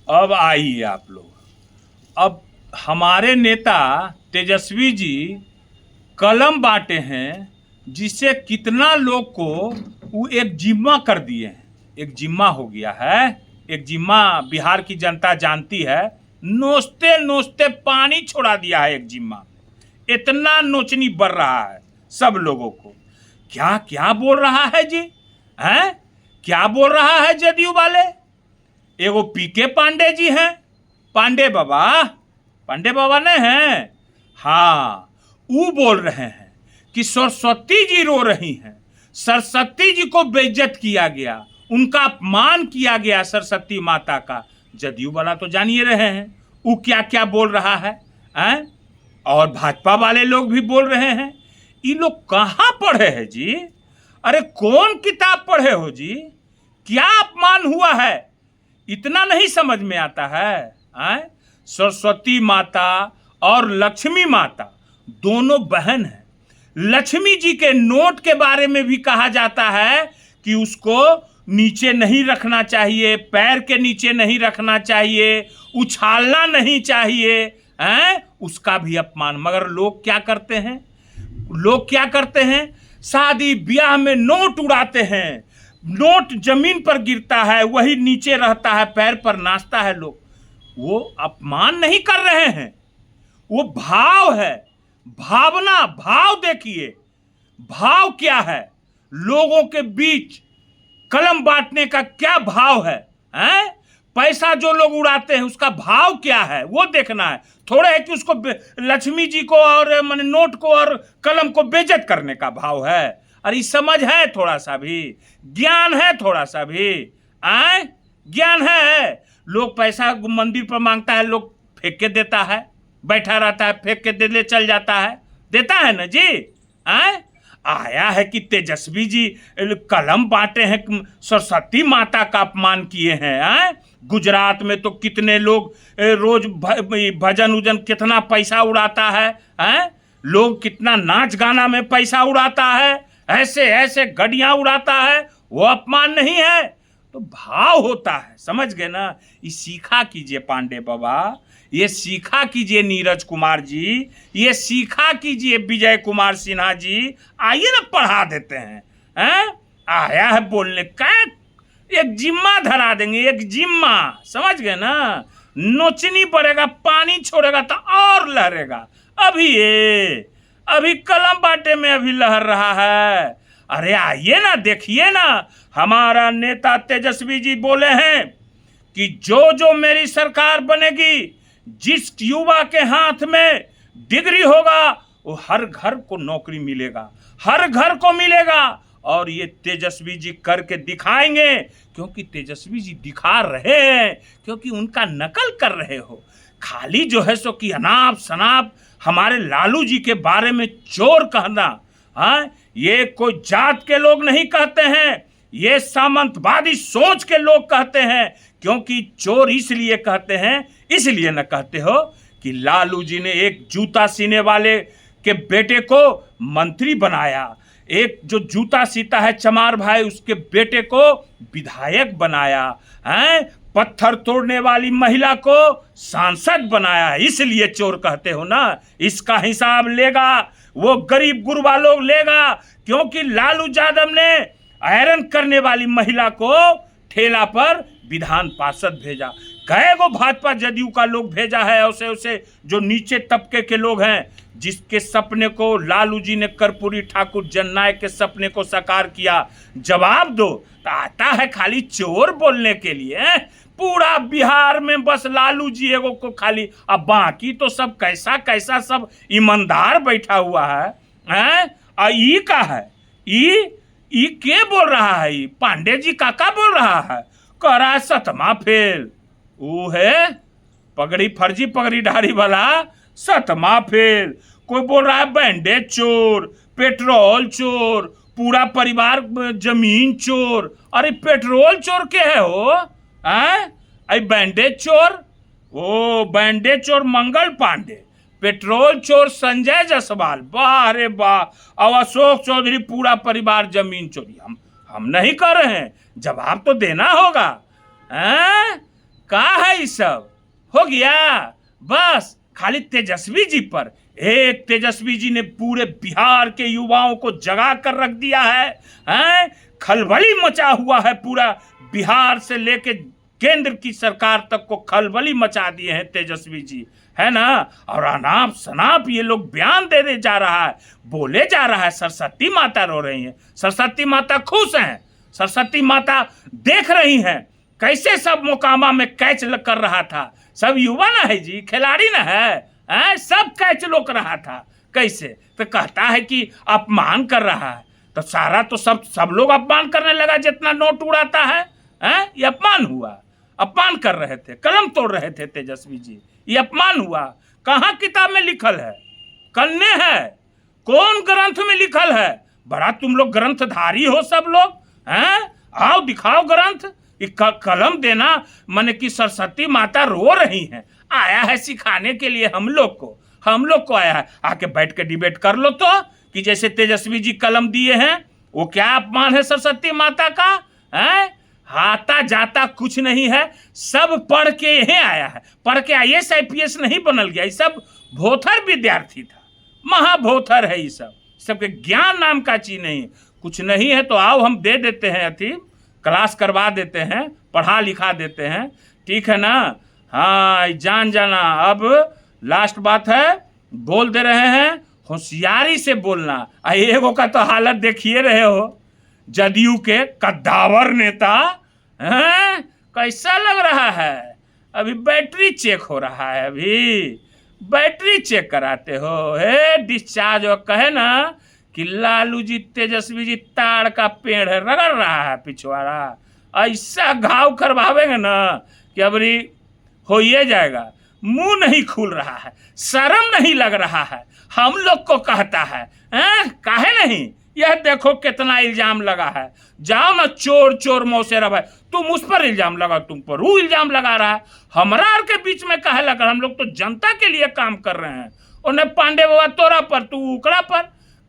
अब आइए आप लोग। अब हमारे नेता तेजस्वी जी कलम बांटे हैं, जिससे कितना लोग को वो एक जिम्मा कर दिए हैं। एक जिम्मा हो गया है, एक जिम्मा बिहार की जनता जानती है। नोचते नोचते पानी छोड़ा दिया है एक जिम्मा। इतना नोचनी बढ़ रहा है सब लोगों को। क्या क्या बोल रहा है जी, हैं? क्या बोल रहा है जदयू वाले? एगो पीके पांडे जी हैं, पांडे बाबा ने हैं। हाँ, वो बोल रहे हैं कि सरस्वती जी रो रही हैं, सरस्वती जी को बेइज्जत किया गया, उनका अपमान किया गया सरस्वती माता का। जदयू वाला तो जान ही रहे हैं वो क्या क्या बोल रहा है, हैं? और भाजपा वाले लोग भी बोल रहे हैं। ये लोग कहाँ पढ़े हैं जी? अरे कौन किताब पढ़े हो जी? क्या अपमान हुआ है, इतना नहीं समझ में आता है? सरस्वती माता और लक्ष्मी माता दोनों बहन हैं। लक्ष्मी जी के नोट के बारे में भी कहा जाता है कि उसको नीचे नहीं रखना चाहिए, पैर के नीचे नहीं रखना चाहिए, उछालना नहीं चाहिए, हैं? उसका भी अपमान। मगर लोग क्या करते हैं? लोग क्या करते हैं? शादी ब्याह में नोट उड़ाते हैं, नोट जमीन पर गिरता है, वही नीचे रहता है, पैर पर नाचता है लोग। वो अपमान नहीं कर रहे हैं, वो भाव है, भावना। भाव देखिए, भाव क्या है लोगों के बीच कलम बांटने का, क्या भाव है, हैं? पैसा जो लोग उड़ाते हैं उसका भाव क्या है वो देखना है। थोड़ा है कि उसको लक्ष्मी जी को और माने नोट को और कलम को बेइज्जत करने का भाव है। अरे समझ है, थोड़ा सा भी ज्ञान है, थोड़ा सा भी ज्ञान है। लोग पैसा मंदिर पर मांगता है, लोग फेंक के देता है, बैठा रहता है, फेंक के दे चल जाता है, देता है ना जी। आया है कि तेजस्वी जी कलम बांटे हैं, सरस्वती माता का अपमान किए हैं। गुजरात में तो कितने लोग रोज भजन उजन कितना पैसा उड़ाता है, लोग कितना नाच गाना में पैसा उड़ाता है, ऐसे ऐसे गड्डियां उड़ाता है। वो अपमान नहीं है, तो भाव होता है, समझ गए ना? ये सीखा कीजिए पांडे बाबा, ये सीखा कीजिए नीरज कुमार जी, ये सीखा कीजिए विजय कुमार सिन्हा जी। आइए ना, पढ़ा देते हैं। आया है बोलने का, एक जिम्मा धरा देंगे, एक जिम्मा, समझ गए ना? नोचनी पड़ेगा, पानी छोड़ेगा तो और लहरेगा। अभी कलम बाटे में अभी लहर रहा है। अरे आइए ना, देखिए ना, हमारा नेता तेजस्वी जी बोले हैं कि जो जो मेरी सरकार बनेगी, जिस युवा के हाथ में डिग्री होगा वो हर घर को नौकरी मिलेगा, हर घर को मिलेगा। और ये तेजस्वी जी करके दिखाएंगे, क्योंकि तेजस्वी जी दिखा रहे हैं, क्योंकि उनका नकल कर रहे हो। खाली जो है सो कि अनाप शनाप हमारे लालू जी के बारे में चोर कहना, ये कोई जात के लोग नहीं कहते हैं, ये सामंतवादी सोच के लोग कहते हैं। क्योंकि चोर इसलिए कहते हैं, इसलिए न कहते हो कि लालू जी ने एक जूता सीने वाले के बेटे को मंत्री बनाया, एक जो जूता सीता है चमार भाई, उसके बेटे को विधायक बनाया, पत्थर तोड़ने वाली महिला को सांसद बनाया। इसलिए चोर कहते हो ना। इसका हिसाब लेगा वो गरीब गुरबा लोग लेगा, क्योंकि लालू यादव ने आयरन करने वाली महिला को ठेला पर विधान पार्षद भेजा। कई गो भाजपा जदयू का लोग भेजा है, उसे उसे जो नीचे तबके के लोग हैं, जिसके सपने को लालू जी ने कर्पूरी ठाकुर जननायक के सपने को साकार किया। जवाब दो। तो आता है खाली चोर बोलने के लिए। पूरा बिहार में बस लालू जी एगो को खाली, अब बाकी तो सब कैसा कैसा सब ईमानदार बैठा हुआ है। ई का है, ई के बोल रहा है? ई पांडे जी काका बोल रहा है, कह रहा है सतमा फेल। वो है पगड़ी, फर्जी पगड़ी धारी वाला सतमा फेल। कोई बोल रहा है बैंडेज चोर, पेट्रोल चोर, पूरा परिवार जमीन चोर। अरे पेट्रोल चोर के है हो? अरे बैंडेज चोर, ओ बैंडेज चोर मंगल पांडे, पेट्रोल चोर संजय जायसवाल, वाह रे वाह। और अशोक चौधरी पूरा परिवार जमीन चोरी। हम नहीं कर रहे हैं, जवाब तो देना होगा। कहा है ये सब हो गया? बस खाली तेजस्वी जी पर, एक तेजस्वी जी ने पूरे बिहार के युवाओं को जगा कर रख दिया है? खलबली मचा हुआ है पूरा बिहार से लेके केंद्र की सरकार तक को खलबली मचा दिए हैं तेजस्वी जी, है ना। और अनाप शनाप ये लोग बयान दे जा रहा है, बोले जा रहा है सरस्वती माता रो रही है, सरस्वती माता खुश हैं, सरस्वती माता देख रही हैं कैसे सब मोकामा में कैच कर रहा था। सब युवा ना है जी, खिलाड़ी ना है, सब कैच लोक रहा था कैसे। तो कहता है कि अपमान कर रहा है, तो सारा तो सब लोग अपमान करने लगा जितना नोट उड़ाता है, ये अपमान हुआ। अपमान कर रहे थे, कलम तोड़ रहे थे तेजस्वी जी, ये अपमान हुआ। कहाँ किताब में लिखल है? कन्ने है? कौन ग्रंथ में लिखल है? बड़ा तुम लोग ग्रंथधारी हो सब लोग, आओ दिखाओ ग्रंथ। कलम देना माने कि सरस्वती माता रो रही हैं, आया है सिखाने के लिए हम लोग को आया है। आके बैठ के डिबेट कर लो तो, कि जैसे तेजस्वी जी कलम दिए हैं वो क्या अपमान है सरस्वती माता का? आता जाता कुछ नहीं है, सब पढ़ के यहीं आया है, पढ़ के IAS IPS नहीं बनल गया, ये सब भोथर विद्यार्थी था, महाभोथर है ये सब, सबके ज्ञान नाम का चीज नहीं, कुछ नहीं है। तो आओ हम दे देते हैं, अथी क्लास करवा देते हैं, पढ़ा लिखा देते हैं, ठीक है ना। हाँ जान जाना। अब लास्ट बात है, बोल दे रहे हैं, होशियारी से बोलना। एगो का तो हालत देखिए रहे हो, जदयू के कद्दावर नेता, कैसा लग रहा है? अभी बैटरी चेक हो रहा है, अभी बैटरी चेक कराते हो। डिस्चार्ज हो, कहे ना कि लालू जी तेजस्वी जी ताड़ का पेड़ है, रगड़ रहा है पिछवाड़ा, ऐसा घाव करवावेंगे ना कि अबरी हो ये जाएगा। मुंह नहीं खुल रहा है, शर्म नहीं लग रहा है, हम लोग को कहता है, काहे नहीं? यह देखो कितना इल्जाम लगा है, जाओ ना चोर चोर मौसेरा भाई, तुम उस पर इल्जाम लगा, तुम पर वो इल्जाम लगा रहा है, हमरा के बीच में कहे लगा। हम लोग तो जनता के लिए काम कर रहे हैं, उन्हें पांडे बाबा तोरा पर, तू उकड़ा पर,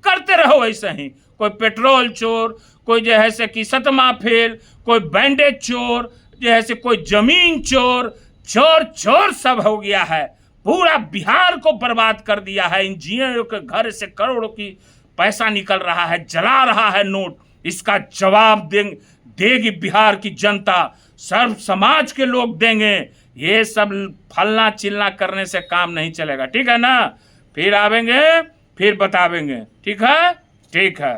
करते रहो ऐसे ही। कोई पेट्रोल चोर, कोई जो है से कि सतमा फेल, कोई बैंडेज चोर, जो है से कोई जमीन चोर, चोर चोर सब हो गया है, पूरा बिहार को बर्बाद कर दिया है। इंजीनियरों के घर से करोड़ों की पैसा निकल रहा है, जला रहा है नोट। इसका जवाब देगी बिहार की जनता, सर्व समाज के लोग देंगे। ये सब फलना चिलना करने से काम नहीं चलेगा, ठीक है ना। फिर आवेंगे, फिर बतावेंगे, ठीक है, ठीक है।